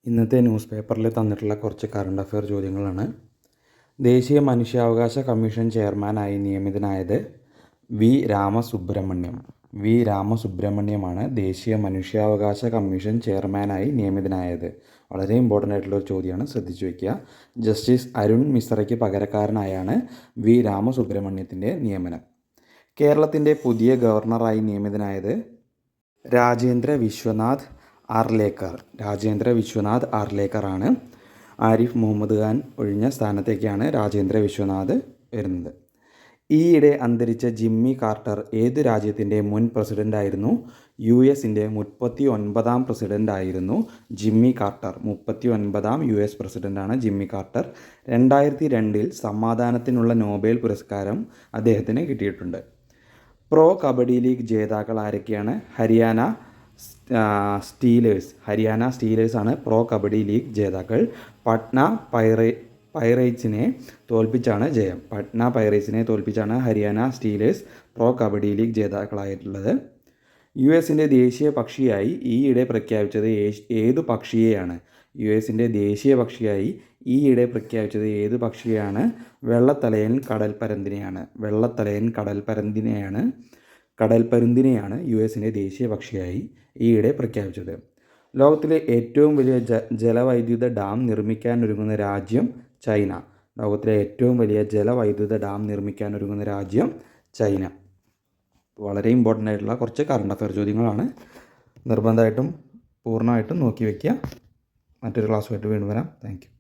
ഇന്നത്തെ ന്യൂസ് പേപ്പറിൽ തന്നിട്ടുള്ള കുറച്ച് കറണ്ട് അഫെയർ ചോദ്യങ്ങളാണ്. ദേശീയ മനുഷ്യാവകാശ കമ്മീഷൻ ചെയർമാനായി നിയമിതനായത് വി രാമസുബ്രഹ്മണ്യമാണ് ദേശീയ മനുഷ്യാവകാശ കമ്മീഷൻ ചെയർമാനായി നിയമിതനായത്. വളരെ ഇമ്പോർട്ടൻ്റ് ആയിട്ടുള്ളൊരു ചോദ്യമാണ്, ശ്രദ്ധിച്ചു വയ്ക്കുക. ജസ്റ്റിസ് അരുൺ മിശ്രയ്ക്ക് പകരക്കാരനായാണ് വി രാമസുബ്രഹ്മണ്യത്തിൻ്റെ നിയമനം. കേരളത്തിൻ്റെ പുതിയ ഗവർണറായി നിയമിതനായത് രാജേന്ദ്ര വിശ്വനാഥ് ആർലേക്കറാണ്. ആരിഫ് മുഹമ്മദ് ഖാൻ ഒഴിഞ്ഞ സ്ഥാനത്തേക്കാണ് രാജേന്ദ്ര വിശ്വനാഥ് വരുന്നത്. ഈയിടെ അന്തരിച്ച ജിമ്മി കാർട്ടർ ഏത് രാജ്യത്തിൻ്റെ മുൻ പ്രസിഡൻ്റായിരുന്നു? US-ൻ്റെ 39ാം പ്രസിഡൻ്റായിരുന്നു ജിമ്മി കാർട്ടർ. 39ാം US പ്രസിഡൻ്റാണ് ജിമ്മി കാർട്ടർ. 2002 സമാധാനത്തിനുള്ള നോബൽ പുരസ്കാരം അദ്ദേഹത്തിന് കിട്ടിയിട്ടുണ്ട്. പ്രോ കബഡി ലീഗ് ജേതാക്കൾ ആരൊക്കെയാണ്? ഹരിയാന സ്റ്റീലേഴ്സാണ് പ്രോ കബഡി ലീഗ് ജേതാക്കൾ. പട്ന പൈറേറ്റ്സിനെ തോൽപ്പിച്ചാണ് ജയം. Haryana Steelers pro kabaddi league ജേതാക്കളായിട്ടുള്ളത്. US-ൻ്റെ ദേശീയ പക്ഷിയായി ഈയിടെ പ്രഖ്യാപിച്ചത് ഏതു പക്ഷിയെയാണ്? US-ൻ്റെ ദേശീയ പക്ഷിയായി ഈയിടെ പ്രഖ്യാപിച്ചത് ഏതു പക്ഷിയെയാണ്? വെള്ളത്തലയൻ കടൽപ്പരുന്തിനെയാണ് US-ൻ്റെ ദേശീയ പക്ഷിയായി ഈയിടെ പ്രഖ്യാപിച്ചത്. ലോകത്തിലെ ഏറ്റവും വലിയ ജലവൈദ്യുത ഡാം നിർമ്മിക്കാനൊരുങ്ങുന്ന രാജ്യം ചൈന. വളരെ ഇമ്പോർട്ടൻ്റ് ആയിട്ടുള്ള കുറച്ച് കറണ്ട് അഫെയർ ചോദ്യങ്ങളാണ്. നിർബന്ധമായിട്ടും പൂർണ്ണമായിട്ടും നോക്കി വയ്ക്കുക. മറ്റൊരു ക്ലാസ്സുമായിട്ട് വീണ്ടും വരാം. Thank you.